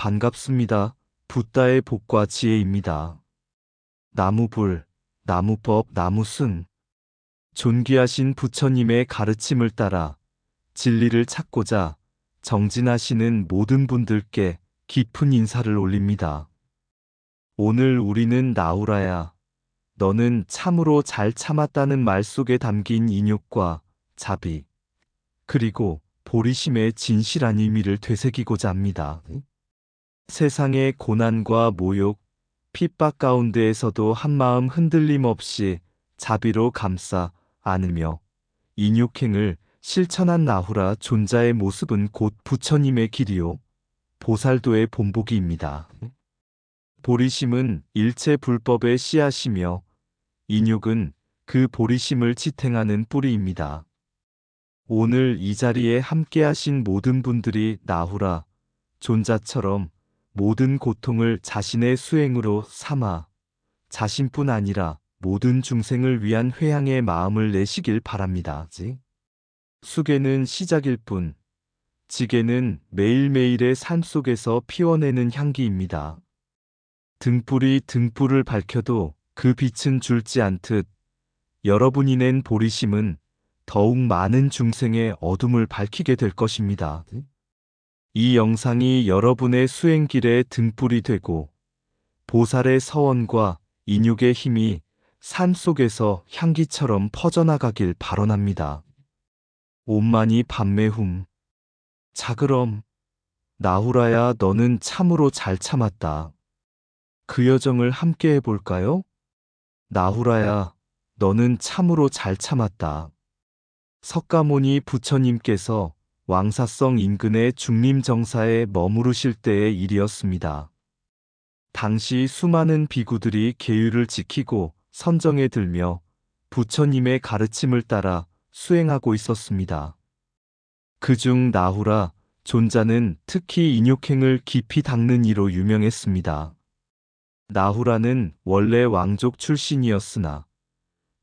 반갑습니다. 붓다의 복과 지혜입니다. 나무불, 나무법, 나무승. 존귀하신 부처님의 가르침을 따라 진리를 찾고자 정진하시는 모든 분들께 깊은 인사를 올립니다. 오늘 우리는 나우라야, 너는 참으로 잘 참았다는 말 속에 담긴 인욕과 자비, 그리고 보리심의 진실한 의미를 되새기고자 합니다. 세상의 고난과 모욕, 핍박 가운데에서도 한마음 흔들림 없이 자비로 감싸 안으며 인욕행을 실천한 나후라 존자의 모습은 곧 부처님의 길이요 보살도의 본보기입니다. 보리심은 일체 불법의 씨앗이며 인욕은 그 보리심을 지탱하는 뿌리입니다. 오늘 이 자리에 함께하신 모든 분들이 나후라 존자처럼 모든 고통을 자신의 수행으로 삼아 자신뿐 아니라 모든 중생을 위한 회향의 마음을 내시길 바랍니다. 수계는 시작일 뿐, 지계는 매일매일의 삶 속에서 피워내는 향기입니다. 등불이 등불을 밝혀도 그 빛은 줄지 않듯 여러분이 낸 보리심은 더욱 많은 중생의 어둠을 밝히게 될 것입니다. 이 영상이 여러분의 수행길의 등불이 되고 보살의 서원과 인욕의 힘이 삶 속에서 향기처럼 퍼져나가길 발언합니다. 옴마니 밤매훔. 자 그럼 나후라야 너는 참으로 잘 참았다. 그 여정을 함께 해볼까요? 나후라야 너는 참으로 잘 참았다. 석가모니 부처님께서 왕사성 인근의 중림정사에 머무르실 때의 일이었습니다. 당시 수많은 비구들이 계율을 지키고 선정에 들며 부처님의 가르침을 따라 수행하고 있었습니다. 그중 나후라 존자는 특히 인욕행을 깊이 닦는 이로 유명했습니다. 나후라는 원래 왕족 출신이었으나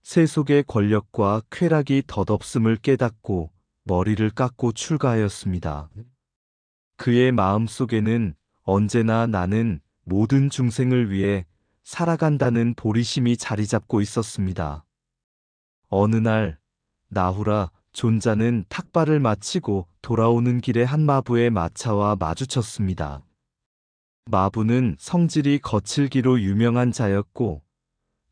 세속의 권력과 쾌락이 덧없음을 깨닫고 머리를 깎고 출가하였습니다. 그의 마음속에는 언제나 나는 모든 중생을 위해 살아간다는 보리심이 자리 잡고 있었습니다. 어느 날 나후라 존자는 탁발을 마치고 돌아오는 길에 한 마부의 마차와 마주쳤습니다. 마부는 성질이 거칠기로 유명한 자였고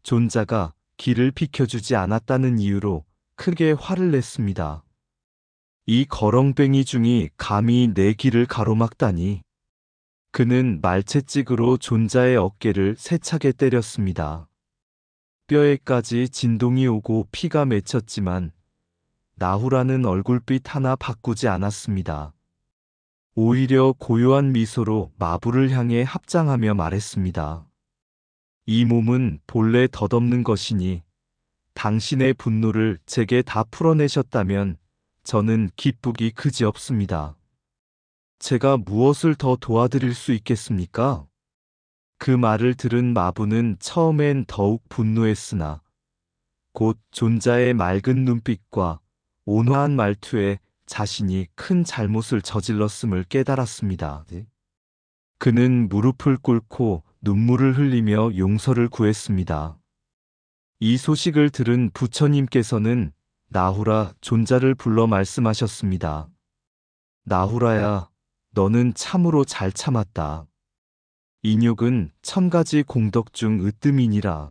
존자가 길을 비켜주지 않았다는 이유로 크게 화를 냈습니다. 이 거렁뱅이 중이 감히 내 길을 가로막다니. 그는 말채찍으로 존자의 어깨를 세차게 때렸습니다. 뼈에까지 진동이 오고 피가 맺혔지만 나후라는 얼굴빛 하나 바꾸지 않았습니다. 오히려 고요한 미소로 마부를 향해 합장하며 말했습니다. 이 몸은 본래 덧없는 것이니 당신의 분노를 제게 다 풀어내셨다면 저는 기쁘기 그지없습니다. 제가 무엇을 더 도와드릴 수 있겠습니까? 그 말을 들은 마부는 처음엔 더욱 분노했으나 곧 존자의 맑은 눈빛과 온화한 말투에 자신이 큰 잘못을 저질렀음을 깨달았습니다. 그는 무릎을 꿇고 눈물을 흘리며 용서를 구했습니다. 이 소식을 들은 부처님께서는 나후라 존자를 불러 말씀하셨습니다. 나후라야, 너는 참으로 잘 참았다. 인욕은 1000가지 공덕 중 으뜸이니라.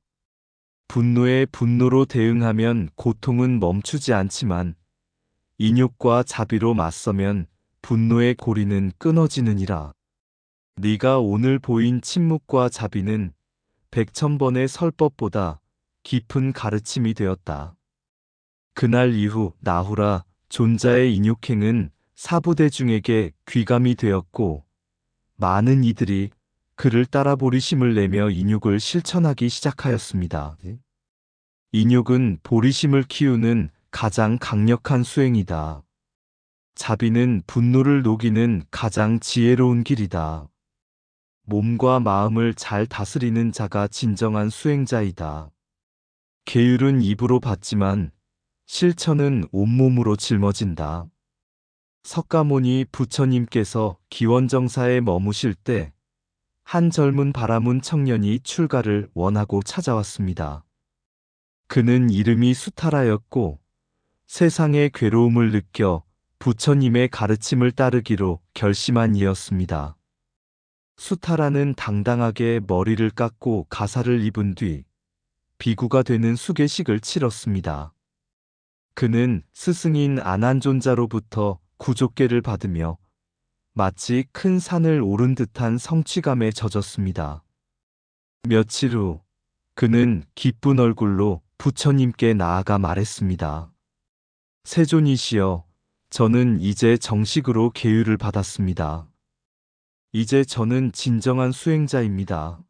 분노에 분노로 대응하면 고통은 멈추지 않지만 인욕과 자비로 맞서면 분노의 고리는 끊어지느니라. 네가 오늘 보인 침묵과 자비는 100,000번의 설법보다 깊은 가르침이 되었다. 그날 이후 나후라 존자의 인욕행은 사부대중에게 귀감이 되었고 많은 이들이 그를 따라 보리심을 내며 인욕을 실천하기 시작하였습니다. 인욕은 보리심을 키우는 가장 강력한 수행이다. 자비는 분노를 녹이는 가장 지혜로운 길이다. 몸과 마음을 잘 다스리는 자가 진정한 수행자이다. 계율은 입으로 받지만 실천은 온몸으로 짊어진다. 석가모니 부처님께서 기원정사에 머무실 때 한 젊은 바라문 청년이 출가를 원하고 찾아왔습니다. 그는 이름이 수타라였고 세상의 괴로움을 느껴 부처님의 가르침을 따르기로 결심한 이였습니다. 수타라는 당당하게 머리를 깎고 가사를 입은 뒤 비구가 되는 수계식을 치렀습니다. 그는 스승인 아난존자로부터 구족계를 받으며 마치 큰 산을 오른 듯한 성취감에 젖었습니다. 며칠 후 그는 기쁜 얼굴로 부처님께 나아가 말했습니다. 세존이시여, 저는 이제 정식으로 계율을 받았습니다. 이제 저는 진정한 수행자입니다.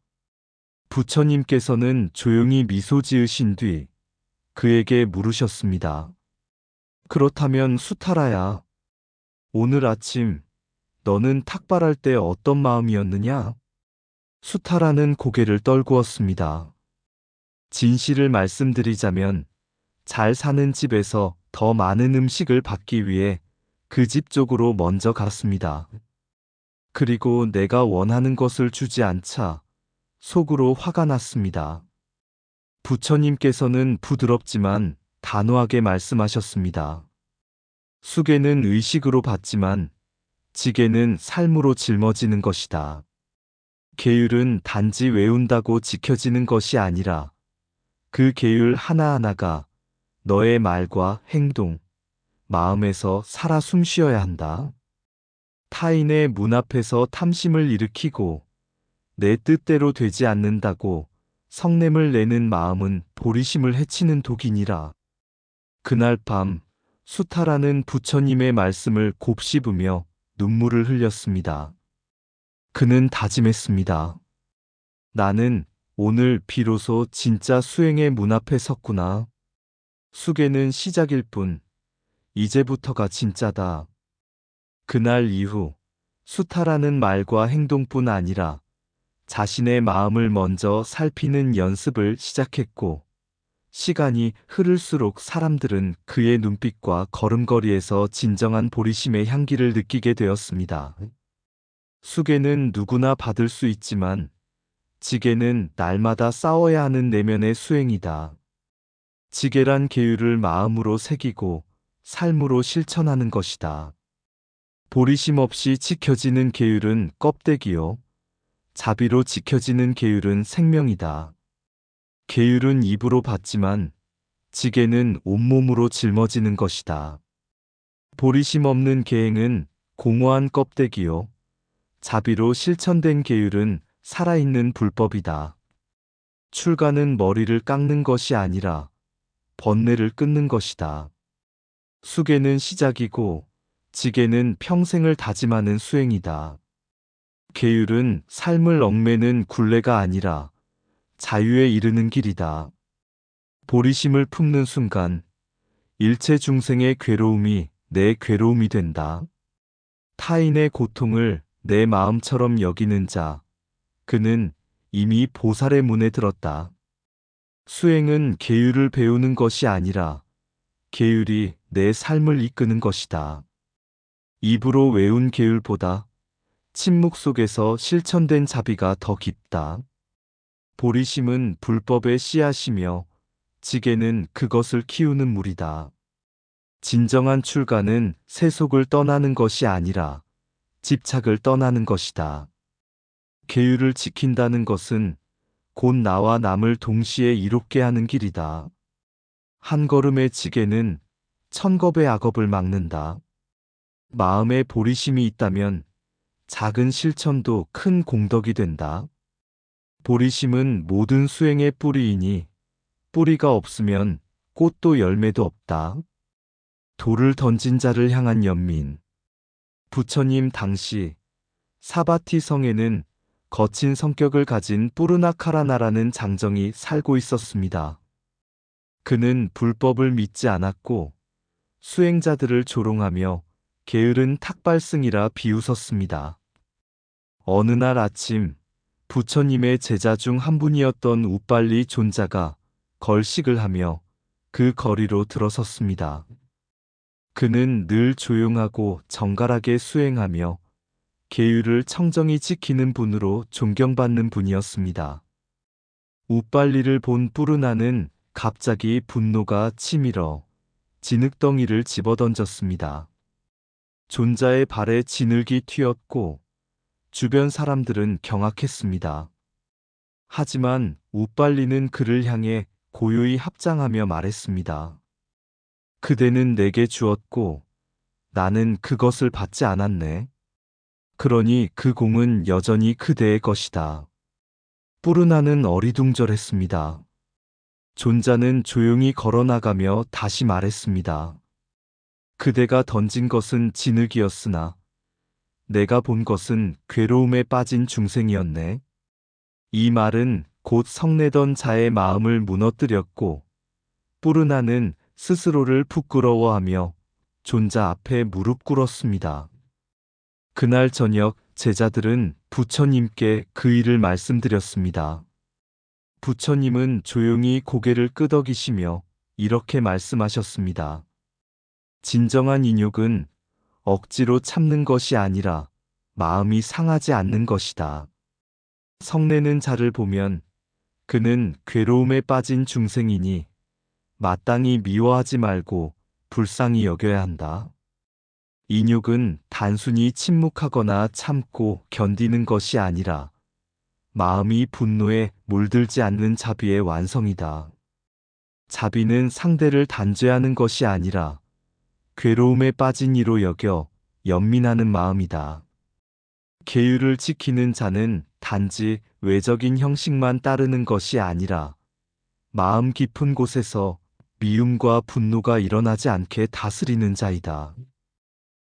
부처님께서는 조용히 미소 지으신 뒤 그에게 물으셨습니다. 그렇다면 수타라야, 오늘 아침 너는 탁발할 때 어떤 마음이었느냐? 수타라는 고개를 떨구었습니다. 진실을 말씀드리자면 잘 사는 집에서 더 많은 음식을 받기 위해 그 집 쪽으로 먼저 갔습니다. 그리고 내가 원하는 것을 주지 않자 속으로 화가 났습니다. 부처님께서는 부드럽지만 단호하게 말씀하셨습니다. 수계는 의식으로 받지만 지게는 삶으로 짊어지는 것이다. 계율은 단지 외운다고 지켜지는 것이 아니라 그 계율 하나하나가 너의 말과 행동, 마음에서 살아 숨쉬어야 한다. 타인의 문 앞에서 탐심을 일으키고 내 뜻대로 되지 않는다고 성냄을 내는 마음은 보리심을 해치는 독이니라. 그날 밤 수타라는 부처님의 말씀을 곱씹으며 눈물을 흘렸습니다. 그는 다짐했습니다. 나는 오늘 비로소 진짜 수행의 문 앞에 섰구나. 수계는 시작일 뿐, 이제부터가 진짜다. 그날 이후 수타라는 말과 행동뿐 아니라 자신의 마음을 먼저 살피는 연습을 시작했고, 시간이 흐를수록 사람들은 그의 눈빛과 걸음걸이에서 진정한 보리심의 향기를 느끼게 되었습니다. 수계는 누구나 받을 수 있지만 지게는 날마다 싸워야 하는 내면의 수행이다. 지게란 계율을 마음으로 새기고 삶으로 실천하는 것이다. 보리심 없이 지켜지는 계율은 껍데기요. 자비로 지켜지는 계율은 생명이다. 계율은 입으로 받지만 지게는 온몸으로 짊어지는 것이다. 보리심 없는 계행은 공허한 껍데기요. 자비로 실천된 계율은 살아있는 불법이다. 출가는 머리를 깎는 것이 아니라 번뇌를 끊는 것이다. 수계는 시작이고 지게는 평생을 다짐하는 수행이다. 계율은 삶을 얽매는 굴레가 아니라 자유에 이르는 길이다. 보리심을 품는 순간 일체 중생의 괴로움이 내 괴로움이 된다. 타인의 고통을 내 마음처럼 여기는 자, 그는 이미 보살의 문에 들었다. 수행은 계율을 배우는 것이 아니라 계율이 내 삶을 이끄는 것이다. 입으로 외운 계율보다 침묵 속에서 실천된 자비가 더 깊다. 보리심은 불법의 씨앗이며 지게는 그것을 키우는 물이다. 진정한 출가는 세속을 떠나는 것이 아니라 집착을 떠나는 것이다. 계율을 지킨다는 것은 곧 나와 남을 동시에 이롭게 하는 길이다. 한 걸음의 지게는 1000겁의 악업을 막는다. 마음에 보리심이 있다면 작은 실천도 큰 공덕이 된다. 보리심은 모든 수행의 뿌리이니 뿌리가 없으면 꽃도 열매도 없다. 돌을 던진 자를 향한 연민. 부처님 당시 사바티 성에는 거친 성격을 가진 뿌르나카라나라는 장정이 살고 있었습니다. 그는 불법을 믿지 않았고 수행자들을 조롱하며 게으른 탁발승이라 비웃었습니다. 어느 날 아침 부처님의 제자 중 한 분이었던 우빨리 존자가 걸식을 하며 그 거리로 들어섰습니다. 그는 늘 조용하고 정갈하게 수행하며 계율을 청정히 지키는 분으로 존경받는 분이었습니다. 우빨리를 본 뿌르나는 갑자기 분노가 치밀어 진흙덩이를 집어던졌습니다. 존자의 발에 진흙이 튀었고 주변 사람들은 경악했습니다. 하지만 우빨리는 그를 향해 고요히 합장하며 말했습니다. 그대는 내게 주었고 나는 그것을 받지 않았네. 그러니 그 공은 여전히 그대의 것이다. 뿌르나는 어리둥절했습니다. 존자는 조용히 걸어나가며 다시 말했습니다. 그대가 던진 것은 진흙이었으나 내가 본 것은 괴로움에 빠진 중생이었네. 이 말은 곧 성내던 자의 마음을 무너뜨렸고 뿌르나는 스스로를 부끄러워하며 존자 앞에 무릎 꿇었습니다. 그날 저녁 제자들은 부처님께 그 일을 말씀드렸습니다. 부처님은 조용히 고개를 끄덕이시며 이렇게 말씀하셨습니다. 진정한 인욕은 억지로 참는 것이 아니라 마음이 상하지 않는 것이다. 성내는 자를 보면 그는 괴로움에 빠진 중생이니 마땅히 미워하지 말고 불쌍히 여겨야 한다. 인욕은 단순히 침묵하거나 참고 견디는 것이 아니라 마음이 분노에 물들지 않는 자비의 완성이다. 자비는 상대를 단죄하는 것이 아니라 괴로움에 빠진 이로 여겨 연민하는 마음이다. 계율을 지키는 자는 단지 외적인 형식만 따르는 것이 아니라 마음 깊은 곳에서 미움과 분노가 일어나지 않게 다스리는 자이다.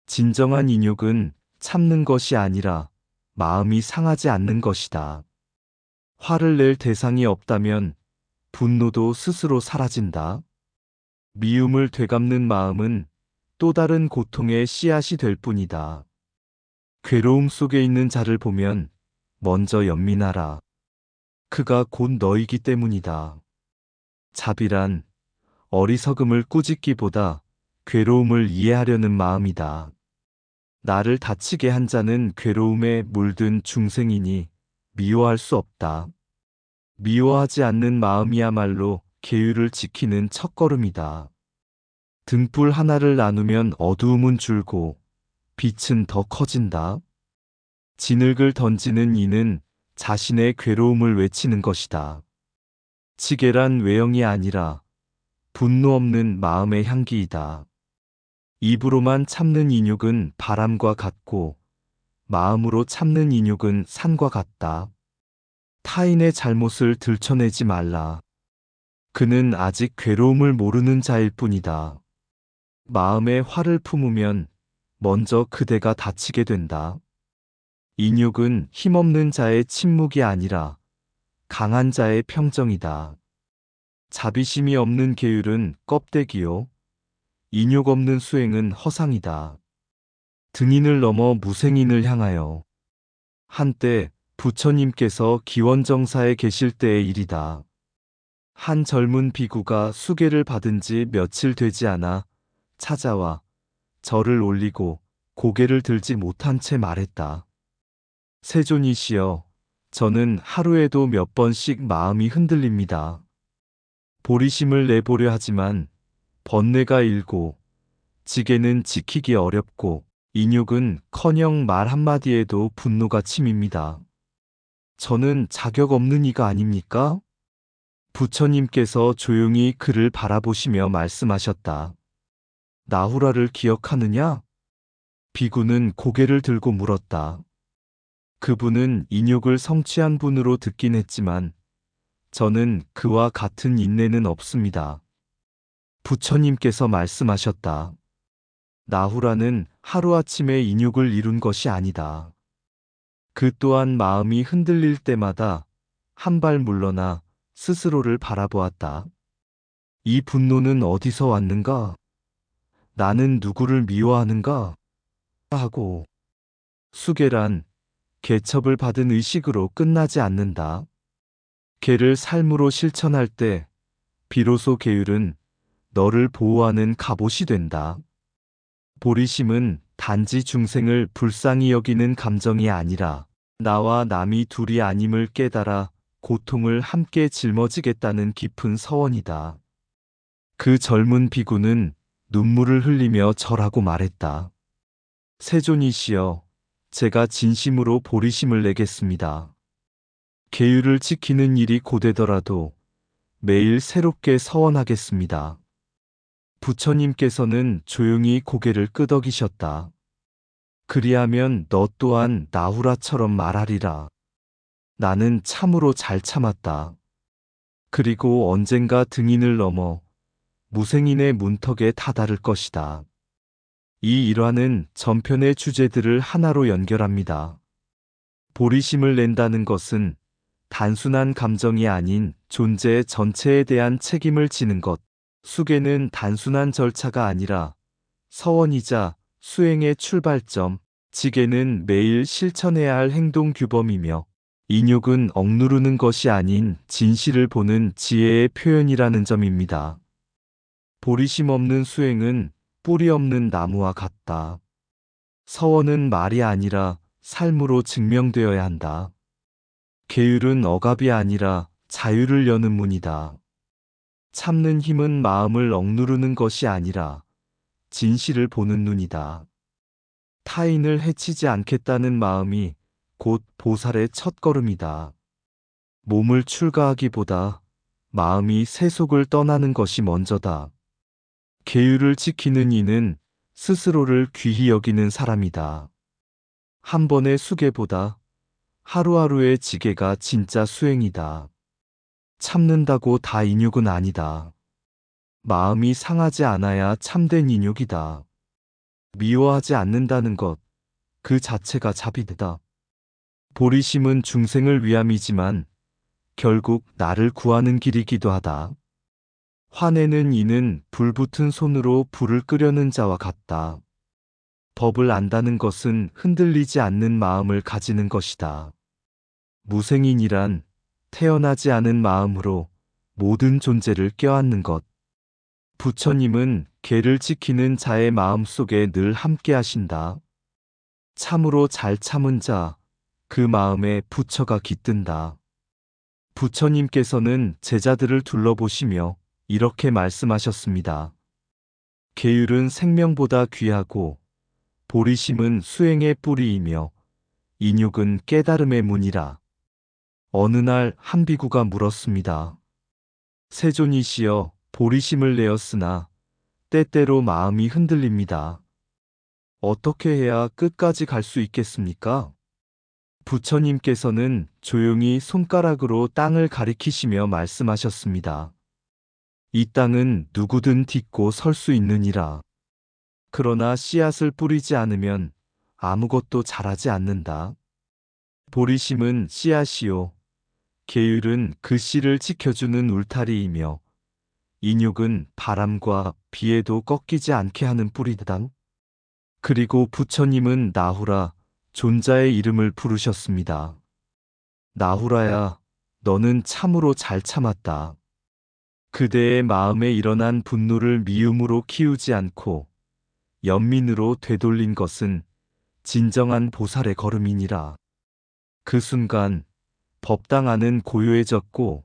진정한 인욕은 참는 것이 아니라 마음이 상하지 않는 것이다. 화를 낼 대상이 없다면 분노도 스스로 사라진다. 미움을 되갚는 마음은 또 다른 고통의 씨앗이 될 뿐이다. 괴로움 속에 있는 자를 보면 먼저 연민하라. 그가 곧 너이기 때문이다. 자비란 어리석음을 꾸짖기보다 괴로움을 이해하려는 마음이다. 나를 다치게 한 자는 괴로움에 물든 중생이니 미워할 수 없다. 미워하지 않는 마음이야말로 계율을 지키는 첫걸음이다. 등불 하나를 나누면 어두움은 줄고 빛은 더 커진다. 진흙을 던지는 이는 자신의 괴로움을 외치는 것이다. 지게란 외형이 아니라 분노 없는 마음의 향기이다. 입으로만 참는 인욕은 바람과 같고 마음으로 참는 인욕은 산과 같다. 타인의 잘못을 들춰내지 말라. 그는 아직 괴로움을 모르는 자일 뿐이다. 마음에 화를 품으면 먼저 그대가 다치게 된다. 인욕은 힘없는 자의 침묵이 아니라 강한 자의 평정이다. 자비심이 없는 계율은 껍데기요. 인욕 없는 수행은 허상이다. 등인을 넘어 무생인을 향하여. 한때 부처님께서 기원정사에 계실 때의 일이다. 한 젊은 비구가 수계를 받은 지 며칠 되지 않아 찾아와 절을 올리고 고개를 들지 못한 채 말했다. 세존이시여, 저는 하루에도 몇 번씩 마음이 흔들립니다. 보리심을 내보려 하지만 번뇌가 일고 지게는 지키기 어렵고 인욕은 커녕 말 한마디에도 분노가 침입니다. 저는 자격 없는 이가 아닙니까? 부처님께서 조용히 그를 바라보시며 말씀하셨다. 나후라를 기억하느냐? 비구는 고개를 들고 물었다. 그분은 인욕을 성취한 분으로 듣긴 했지만 저는 그와 같은 인내는 없습니다. 부처님께서 말씀하셨다. 나후라는 하루아침에 인욕을 이룬 것이 아니다. 그 또한 마음이 흔들릴 때마다 한 발 물러나 스스로를 바라보았다. 이 분노는 어디서 왔는가? 나는 누구를 미워하는가? 하고. 수계란 개첩을 받은 의식으로 끝나지 않는다. 개를 삶으로 실천할 때 비로소 계율은 너를 보호하는 갑옷이 된다. 보리심은 단지 중생을 불쌍히 여기는 감정이 아니라 나와 남이 둘이 아님을 깨달아 고통을 함께 짊어지겠다는 깊은 서원이다. 그 젊은 비구는 눈물을 흘리며 절하고 말했다. 세존이시여, 제가 진심으로 보리심을 내겠습니다. 계율을 지키는 일이 고되더라도 매일 새롭게 서원하겠습니다. 부처님께서는 조용히 고개를 끄덕이셨다. 그리하면 너 또한 나후라처럼 말하리라. 나는 참으로 잘 참았다. 그리고 언젠가 등인을 넘어 무생인의 문턱에 다다를 것이다. 이 일화는 전편의 주제들을 하나로 연결합니다. 보리심을 낸다는 것은 단순한 감정이 아닌 존재 전체에 대한 책임을 지는 것. 수계는 단순한 절차가 아니라 서원이자 수행의 출발점, 지계는 매일 실천해야 할 행동 규범이며 인욕은 억누르는 것이 아닌 진실을 보는 지혜의 표현이라는 점입니다. 보리심 없는 수행은 뿌리 없는 나무와 같다. 서원은 말이 아니라 삶으로 증명되어야 한다. 계율은 억압이 아니라 자유를 여는 문이다. 참는 힘은 마음을 억누르는 것이 아니라 진실을 보는 눈이다. 타인을 해치지 않겠다는 마음이 곧 보살의 첫걸음이다. 몸을 출가하기보다 마음이 세속을 떠나는 것이 먼저다. 계율을 지키는 이는 스스로를 귀히 여기는 사람이다. 한 번의 수계보다 하루하루의 지계가 진짜 수행이다. 참는다고 다 인욕은 아니다. 마음이 상하지 않아야 참된 인욕이다. 미워하지 않는다는 것, 그 자체가 자비다. 보리심은 중생을 위함이지만 결국 나를 구하는 길이기도 하다. 화내는 이는 불붙은 손으로 불을 끄려는 자와 같다. 법을 안다는 것은 흔들리지 않는 마음을 가지는 것이다. 무생인이란 태어나지 않은 마음으로 모든 존재를 껴안는 것. 부처님은 계를 지키는 자의 마음 속에 늘 함께 하신다. 참으로 잘 참은 자, 그 마음에 부처가 깃든다. 부처님께서는 제자들을 둘러보시며 이렇게 말씀하셨습니다. 계율은 생명보다 귀하고 보리심은 수행의 뿌리이며 인욕은 깨달음의 문이라. 어느 날 한 비구가 물었습니다. 세존이시여, 보리심을 내었으나 때때로 마음이 흔들립니다. 어떻게 해야 끝까지 갈 수 있겠습니까? 부처님께서는 조용히 손가락으로 땅을 가리키시며 말씀하셨습니다. 이 땅은 누구든 딛고 설 수 있느니라. 그러나 씨앗을 뿌리지 않으면 아무것도 자라지 않는다. 보리심은 씨앗이요, 계율은 그 씨를 지켜주는 울타리이며 인욕은 바람과 비에도 꺾이지 않게 하는 뿌리다. 그리고 부처님은 나후라, 존자의 이름을 부르셨습니다. 나후라야, 너는 참으로 잘 참았다. 그대의 마음에 일어난 분노를 미움으로 키우지 않고 연민으로 되돌린 것은 진정한 보살의 걸음이니라. 그 순간 법당 안은 고요해졌고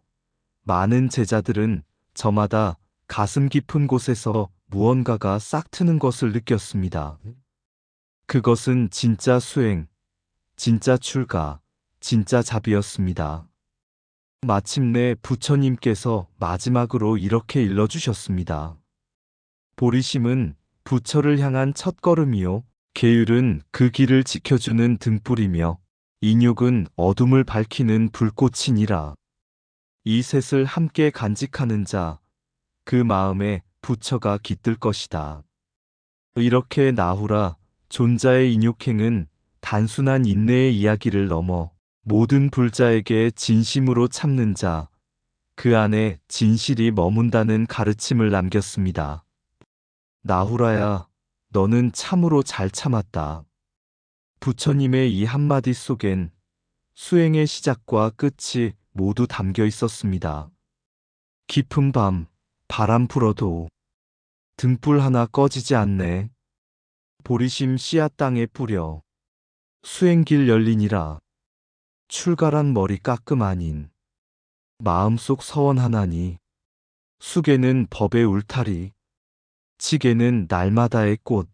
많은 제자들은 저마다 가슴 깊은 곳에서 무언가가 싹 트는 것을 느꼈습니다. 그것은 진짜 수행, 진짜 출가, 진짜 자비였습니다. 마침내 부처님께서 마지막으로 이렇게 일러주셨습니다. 보리심은 부처를 향한 첫걸음이요, 계율은 그 길을 지켜주는 등불이며 인욕은 어둠을 밝히는 불꽃이니라. 이 셋을 함께 간직하는 자, 그 마음에 부처가 깃들 것이다. 이렇게 나후라, 존자의 인욕행은 단순한 인내의 이야기를 넘어 모든 불자에게 진심으로 참는 자, 그 안에 진실이 머문다는 가르침을 남겼습니다. 나후라야, 너는 참으로 잘 참았다. 부처님의 이 한마디 속엔 수행의 시작과 끝이 모두 담겨 있었습니다. 깊은 밤, 바람 불어도 등불 하나 꺼지지 않네. 보리심 씨앗 땅에 뿌려 수행길 열리니라. 출가란 머리 깎음 아닌 마음속 서원 하나니. 수계는 법의 울타리, 지게는 날마다의 꽃.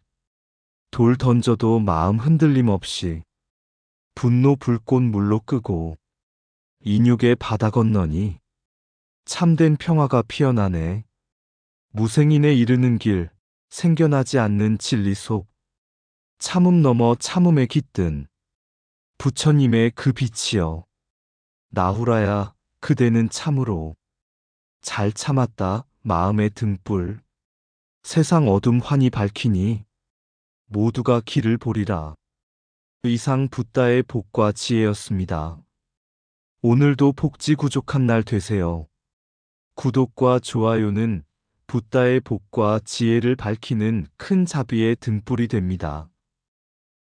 돌 던져도 마음 흔들림 없이 분노 불꽃 물로 끄고 인육의 바다 건너니 참된 평화가 피어나네. 무생인에 이르는 길, 생겨나지 않는 진리 속 참음 넘어 참음에 깃든 부처님의 그 빛이여. 나후라야, 그대는 참으로 잘 참았다. 마음의 등불 세상 어둠 환히 밝히니 모두가 길을 보리라. 이상 붓다의 복과 지혜였습니다. 오늘도 복지 구족한 날 되세요. 구독과 좋아요는 붓다의 복과 지혜를 밝히는 큰 자비의 등불이 됩니다.